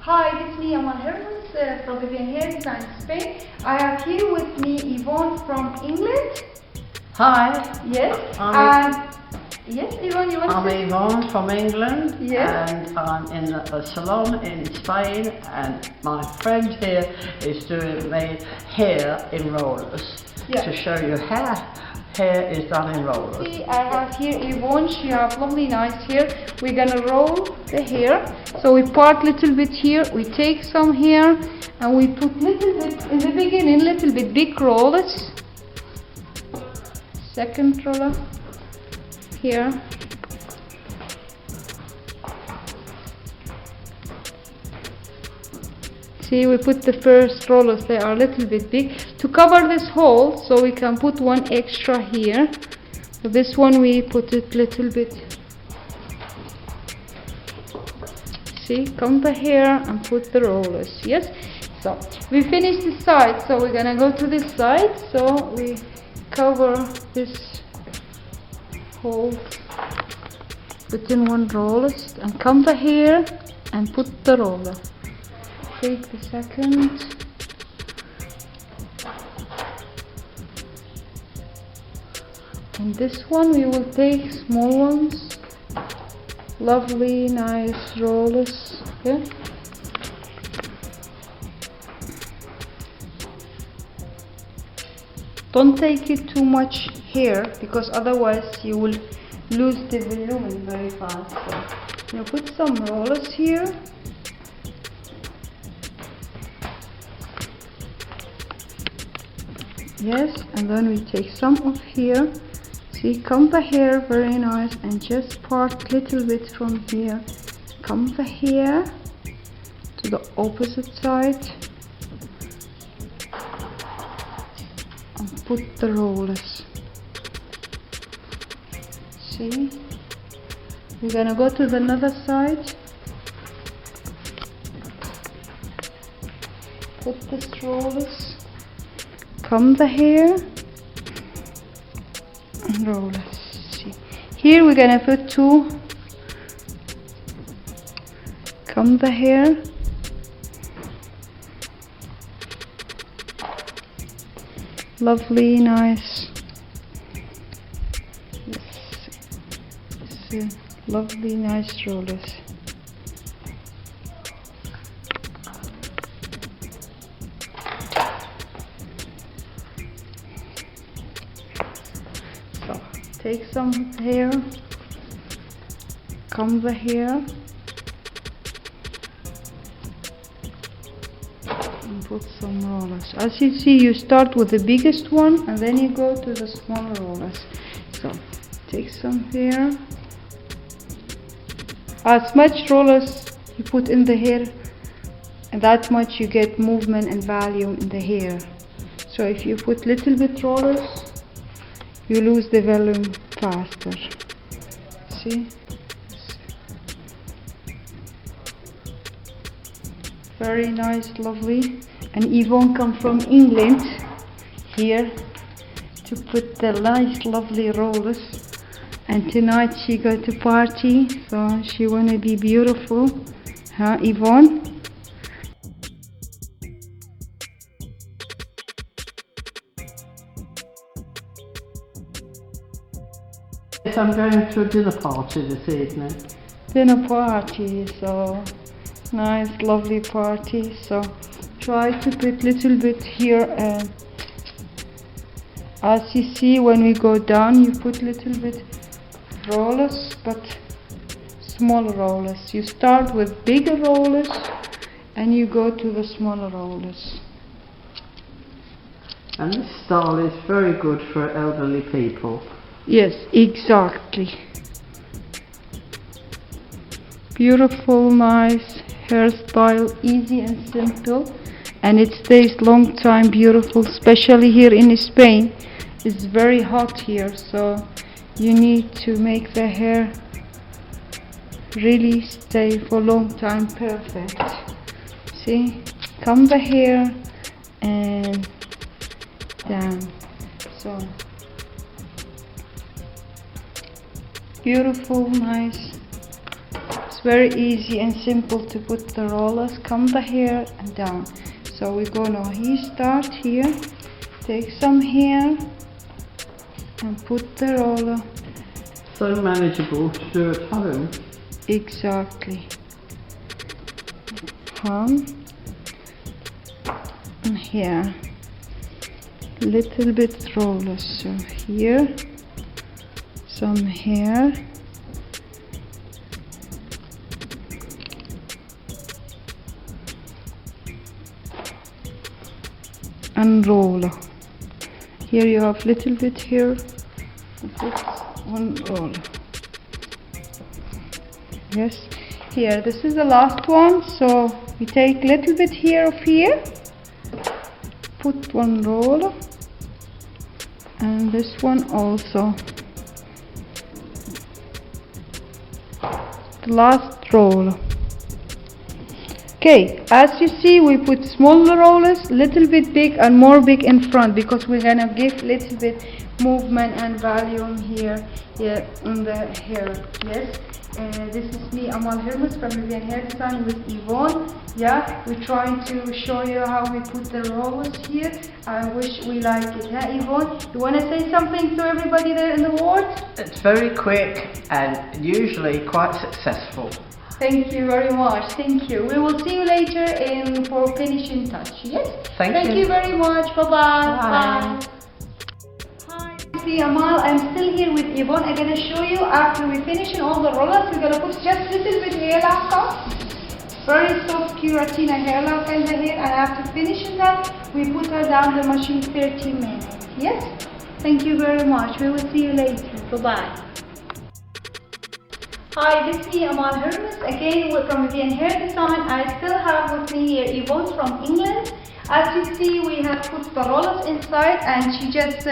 Hi, it's me Amal Hermuz from Vivyan Hermuz in Spain. I have here with me Yvonne from England. Hi. Yes. Yes, Yvonne, you want to I'm say? Yvonne from England. Yes. And I'm in a salon in Spain, and my friend here is doing me hair in rollers to show you how hair is done in rollers. See, I have here Yvonne. She has lovely nice hair. We're gonna roll the hair. So we part little bit here. We take some hair and we put little bit in the beginning, little bit big rollers. Second roller here. See, we put the first rollers, they are a little bit big to cover this hole, so we can put one extra here. So this one we put it little bit. See, come the hair and put the rollers. Yes. So we finished the side, so we're gonna go to this side. So we cover this hole, put in one roller and come the hair and put the roller. Take the second. And this one we will take small ones. Lovely, nice rollers. Okay. Don't take it too much here, because otherwise you will lose the volume very fast. So you put some rollers here. Yes, and then we take some of here. See, comb the hair very nice and just part little bit from here. Comb the hair to the opposite side and put the rollers. See, we're gonna go to the other side. Put this rollers. Comb the hair and rollers. See, here we're gonna put two. Comb the hair. Lovely, nice. See, lovely, nice rollers. So take some hair, comb the hair and put some rollers. As you see, you start with the biggest one and then you go to the smaller rollers. So take some hair. As much rollers you put in the hair, and that much you get movement and volume in the hair. So if you put little bit rollers, you lose the volume faster. See? Very nice, lovely. And Yvonne come from England here to put the nice, lovely rollers. And tonight she got to party, so she wanna be beautiful. Huh, Yvonne? Yes, I'm going to a dinner party this evening. Dinner party, so nice, lovely party. So try to put little bit here, and as you see, when we go down, you put little bit rollers, but small rollers. You start with bigger rollers and you go to the smaller rollers. And this style is very good for elderly people. Yes, exactly. Beautiful, nice hairstyle, easy and simple, and it stays long time beautiful, especially here in Spain. It's very hot here, so you need to make the hair really stay for a long time perfect. See, comb the hair and down. So beautiful, nice, very easy and simple to put the rollers, comb the hair and down. So we go now here, start here, take some hair and put the roller. So manageable to do at home. Exactly. And here, little bit rollers. So here, some hair. And roller. Here you have little bit here. Put one roller. Yes. Here, this is the last one. So we take little bit here of here. Put one roller. And this one also. The last roller. Okay, as you see, we put smaller rollers, little bit big and more big in front, because we're gonna give little bit movement and volume here, on the hair. Yes, this is me, Amal Hermuz from Vivyan Hermuz with Yvonne. Yeah, we're trying to show you how we put the rollers here. I wish we like it. Yeah, Yvonne, you wanna say something to everybody there in the ward? It's very quick and usually quite successful. Thank you very much. Thank you. We will see you later for finishing touch. Yes? Thank you very much. Bye-bye. Bye. Hi, this is Amal. I'm still here with Yvonne. I'm going to show you after we finish all the rollers, we're going to put just little bit hair lock on. Very soft keratina hair lock in the hair, and after finishing that, we put her down the machine 30 minutes. Yes? Thank you very much. We will see you later. Bye-bye. Hi, this is me, Amal Hermuz. Again, we're from Vivyan Hermuz. I still have with me here Yvonne from England. As you see, we have put the rollers inside, and she just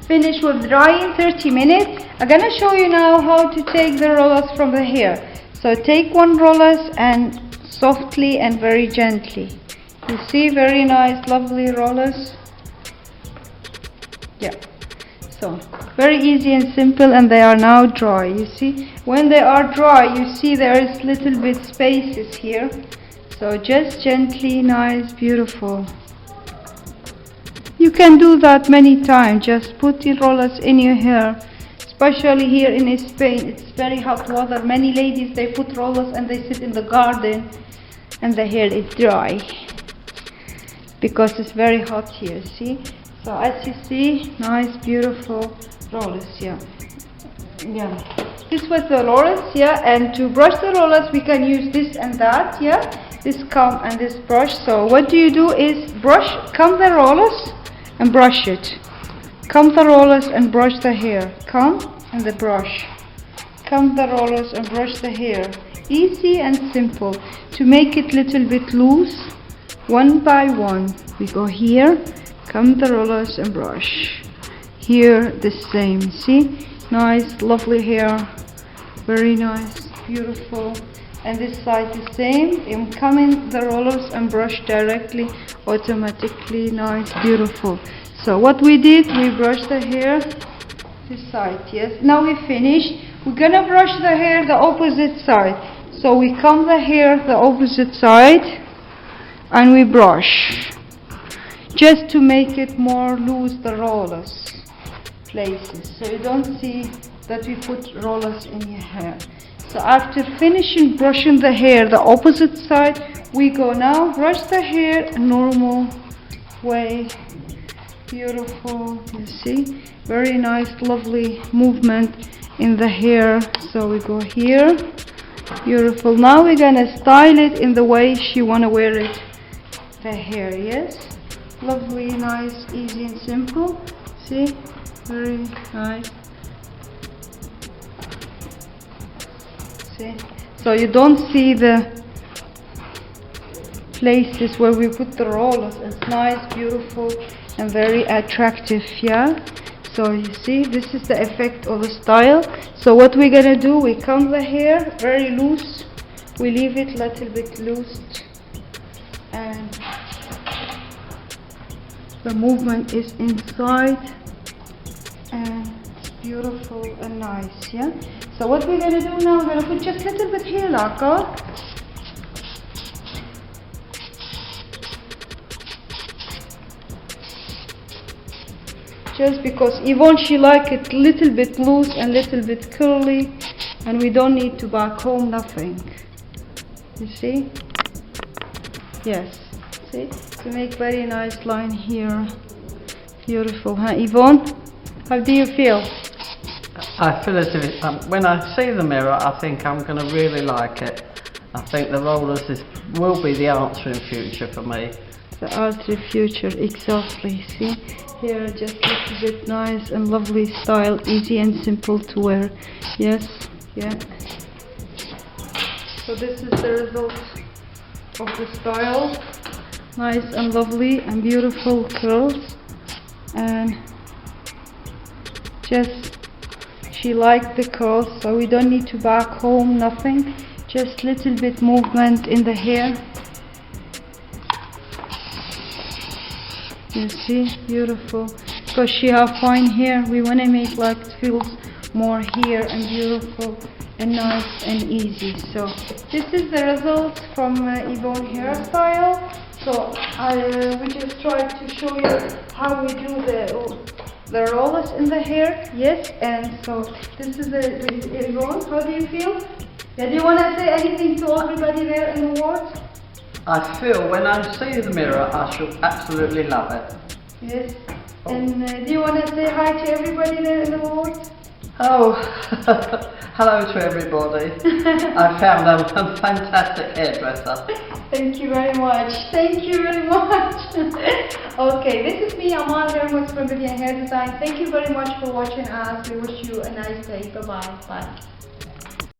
finished with drying 30 minutes. I'm gonna show you now how to take the rollers from the hair. So take one rollers and softly and very gently. You see, very nice, lovely rollers. Yeah. So, very easy and simple, and they are now dry. You see, when they are dry, you see there is little bit spaces here. So just gently, nice, beautiful. You can do that many times. Just put the rollers in your hair. Especially here in Spain, it's very hot weather. Many ladies, they put rollers and they sit in the garden and the hair is dry. Because it's very hot here, see? So as you see, nice, beautiful rollers, yeah. This was the rollers, yeah. And to brush the rollers, we can use this and that, yeah. This comb and this brush. So what you do is comb the rollers and brush it. Comb the rollers and brush the hair. Comb and the brush. Comb the rollers and brush the hair. Easy and simple. To make it little bit loose, one by one, we go here. Comb the rollers and brush. Here the same. See, nice, lovely hair, very nice, beautiful. And this side the same. I'm combing the rollers and brush directly, automatically, nice, beautiful. So what we did, we brushed the hair this side. Yes. Now we finished. We're gonna brush the hair the opposite side. So we comb the hair the opposite side, and we brush. Just to make it more loose, the rollers places, so you don't see that we put rollers in your hair. So after finishing brushing the hair the opposite side, we go now brush the hair a normal way. Beautiful, you see, very nice, lovely movement in the hair. So we go here, beautiful. Now we're gonna style it in the way she wanna wear it, the hair. Yes, lovely, nice, easy and simple. See, very nice. See, so you don't see the places where we put the rollers. It's nice, beautiful and very attractive. Yeah, so you see, this is the effect of the style. So what we're gonna do, we comb the hair very loose, we leave it a little bit loose, and the movement is inside, and it's beautiful and nice. Yeah, So what we're gonna do now, we're gonna put just a little bit hair lacquer. Just because Yvonne, she like it little bit loose and little bit curly, and we don't need to back home nothing. You see? Yes. See? To make very nice line here. Beautiful, huh, Yvonne? How do you feel? I feel as if when I see the mirror, I think I'm going to really like it. I think the rollers will be the answer in future for me. The answer in future, exactly. See? Here, just a little bit nice and lovely style, easy and simple to wear. Yes, yeah. So this is the result of the style. Nice and lovely and beautiful curls. And just, she liked the curls, so we don't need to back home, nothing. Just little bit movement in the hair. You see, beautiful. Because she have fine hair, we want to make like it feels more hair and beautiful and nice and easy. So this is the result from Yvonne hairstyle. So we just tried to show you how we do the rollers in the hair. Yes, and so this is Yvonne. How do you feel? Yeah, do you want to say anything to everybody there in the world? I feel when I see the mirror, I shall absolutely love it. Yes. And do you want to say hi to everybody there in the world? Oh, hello to everybody. I found a fantastic hairdresser. Thank you very much. Thank you very much. Okay, this is me, Amal Hermuz from Vivyan Hair Design. Thank you very much for watching us. We wish you a nice day. Bye-bye. Bye.